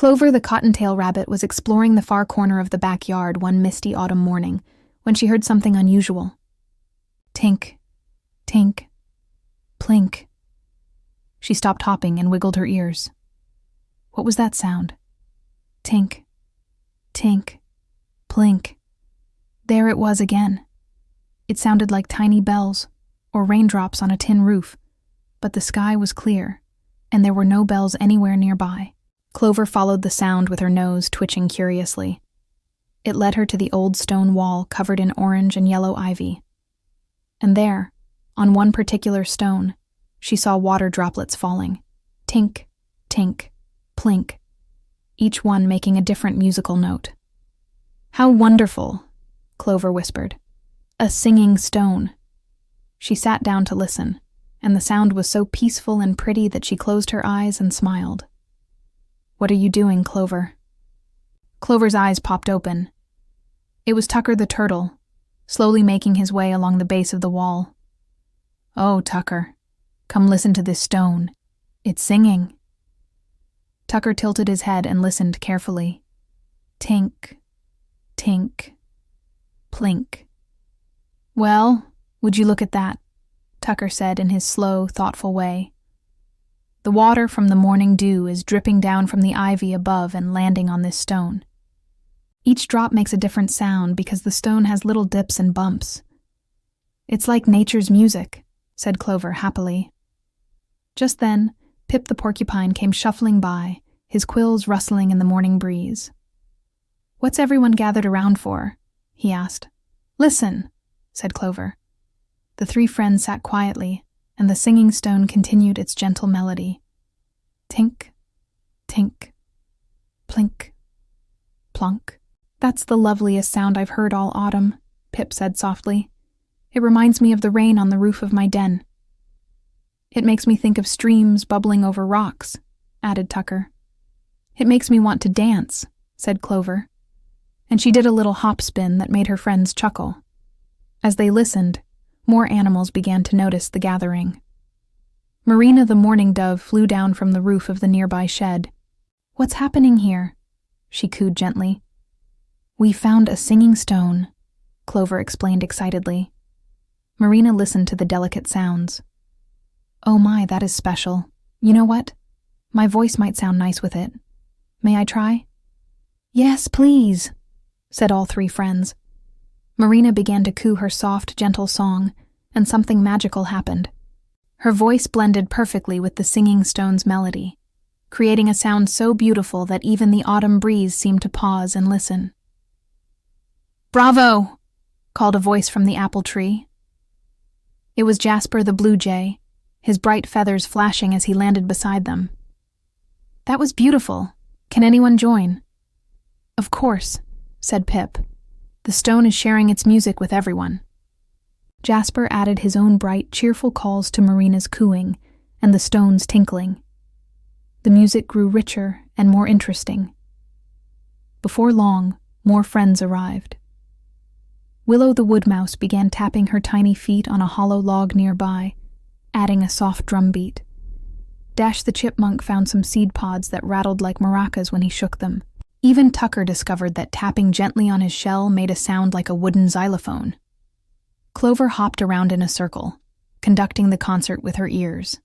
Clover the cottontail rabbit was exploring the far corner of the backyard one misty autumn morning when she heard something unusual. Tink, tink, plink. She stopped hopping and wiggled her ears. What was that sound? Tink, tink, plink. There it was again. It sounded like tiny bells or raindrops on a tin roof, but the sky was clear, and there were no bells anywhere nearby. Clover followed the sound with her nose twitching curiously. It led her to the old stone wall covered in orange and yellow ivy. And there, on one particular stone, she saw water droplets falling. Tink, tink, plink, each one making a different musical note. "How wonderful," Clover whispered. "A singing stone." She sat down to listen, and the sound was so peaceful and pretty that she closed her eyes and smiled. "What are you doing, Clover?" Clover's eyes popped open. It was Tucker the turtle, slowly making his way along the base of the wall. "Oh, Tucker, come listen to this stone. It's singing." Tucker tilted his head and listened carefully. Tink, tink, plink. "Well, would you look at that?" Tucker said in his slow, thoughtful way. "The water from the morning dew is dripping down from the ivy above and landing on this stone. Each drop makes a different sound because the stone has little dips and bumps. It's like nature's music," said Clover happily. Just then, Pip the porcupine came shuffling by, his quills rustling in the morning breeze. "What's everyone gathered around for?" he asked. "Listen," said Clover. The three friends sat quietly, and the singing stone continued its gentle melody. Tink, tink, plink, plunk. "That's the loveliest sound I've heard all autumn," Pip said softly. "It reminds me of the rain on the roof of my den." "It makes me think of streams bubbling over rocks," added Tucker. "It makes me want to dance," said Clover. And she did a little hop spin that made her friends chuckle. As they listened, more animals began to notice the gathering. Marina the mourning dove flew down from the roof of the nearby shed. "What's happening here?" she cooed gently. "We found a singing stone," Clover explained excitedly. Marina listened to the delicate sounds. "Oh my, that is special. You know what? My voice might sound nice with it. May I try?" "Yes, please," said all three friends. Marina began to coo her soft, gentle song, and something magical happened. Her voice blended perfectly with the singing stone's melody, creating a sound so beautiful that even the autumn breeze seemed to pause and listen. "Bravo!" called a voice from the apple tree. It was Jasper the blue jay, his bright feathers flashing as he landed beside them. "That was beautiful. Can anyone join?" "Of course," said Pip. "The stone is sharing its music with everyone." Jasper added his own bright, cheerful calls to Marina's cooing and the stone's tinkling. The music grew richer and more interesting. Before long, more friends arrived. Willow the wood mouse began tapping her tiny feet on a hollow log nearby, adding a soft drum beat. Dash the chipmunk found some seed pods that rattled like maracas when he shook them. Even Tucker discovered that tapping gently on his shell made a sound like a wooden xylophone. Clover hopped around in a circle, conducting the concert with her ears,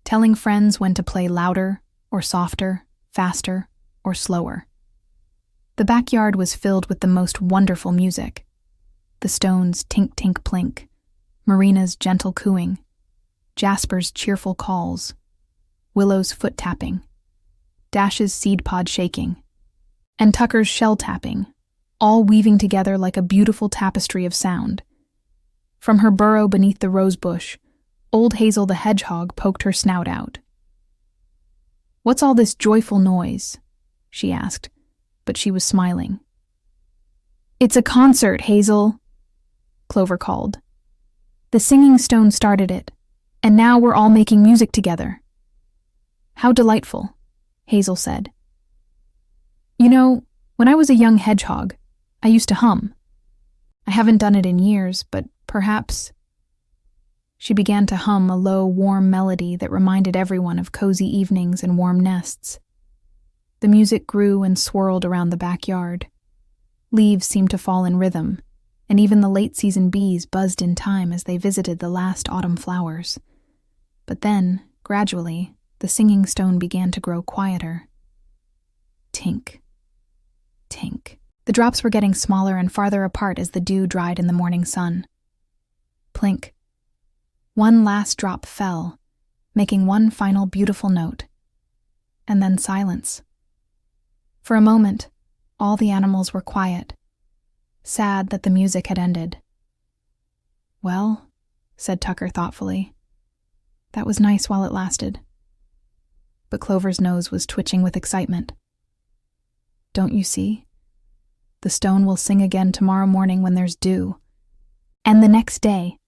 telling friends when to play louder or softer, faster or slower. The backyard was filled with the most wonderful music. The stone's tink-tink-plink, Marina's gentle cooing, Jasper's cheerful calls, Willow's foot tapping, Dash's seed pod shaking, and Tucker's shell tapping, all weaving together like a beautiful tapestry of sound. From her burrow beneath the rose bush, old Hazel the hedgehog poked her snout out. "What's all this joyful noise?" she asked, but she was smiling. "It's a concert, Hazel," Clover called. "The singing stone started it, and now we're all making music together." "How delightful," Hazel said. "You know, when I was a young hedgehog, I used to hum. I haven't done it in years, but perhaps—" She began to hum a low, warm melody that reminded everyone of cozy evenings and warm nests. The music grew and swirled around the backyard. Leaves seemed to fall in rhythm, and even the late-season bees buzzed in time as they visited the last autumn flowers. But then, gradually, the singing stone began to grow quieter. Tink. Tink. The drops were getting smaller and farther apart as the dew dried in the morning sun. Plink. One last drop fell, making one final beautiful note. And then silence. For a moment, all the animals were quiet, sad that the music had ended. "Well," said Tucker thoughtfully, "that was nice while it lasted." But Clover's nose was twitching with excitement. "Don't you see? The stone will sing again tomorrow morning when there's dew. And the next day,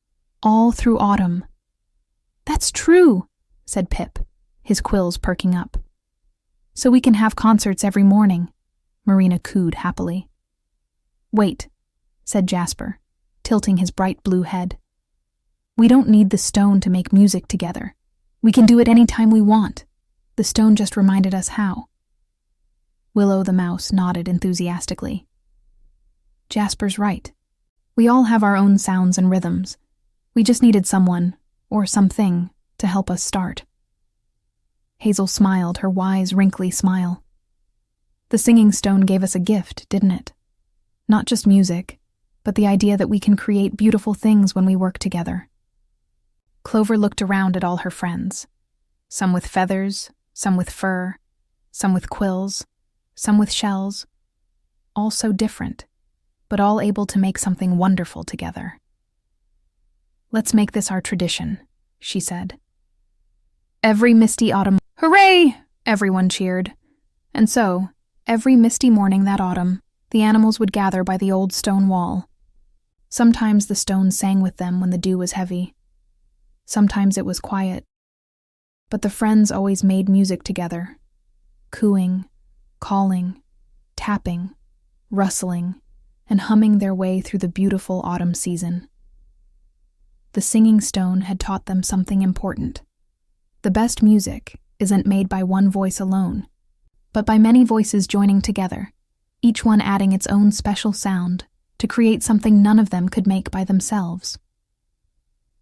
all through autumn." "That's true," said Pip, his quills perking up. "So we can have concerts every morning," Marina cooed happily. "Wait," said Jasper, tilting his bright blue head. "We don't need the stone to make music together. We can do it any time we want. The stone just reminded us how." Willow the mouse nodded enthusiastically. "Jasper's right. We all have our own sounds and rhythms. We just needed someone, or something, to help us start." Hazel smiled her wise, wrinkly smile. "The singing stone gave us a gift, didn't it? Not just music, but the idea that we can create beautiful things when we work together." Clover looked around at all her friends, some with feathers, some with fur, some with quills, some with shells, all so different, but all able to make something wonderful together. "Let's make this our tradition," she said. "Every misty autumn—" "Hooray!" everyone cheered. And so, every misty morning that autumn, the animals would gather by the old stone wall. Sometimes the stone sang with them when the dew was heavy. Sometimes it was quiet. But the friends always made music together, cooing, calling, tapping, rustling, and humming their way through the beautiful autumn season. The singing stone had taught them something important. The best music isn't made by one voice alone, but by many voices joining together, each one adding its own special sound to create something none of them could make by themselves.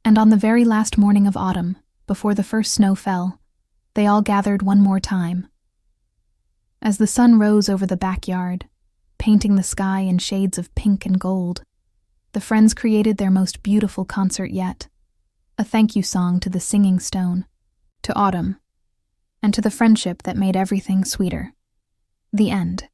And on the very last morning of autumn, before the first snow fell, they all gathered one more time. As the sun rose over the backyard, painting the sky in shades of pink and gold, the friends created their most beautiful concert yet, a thank you song to the singing stone, to autumn, and to the friendship that made everything sweeter. The end.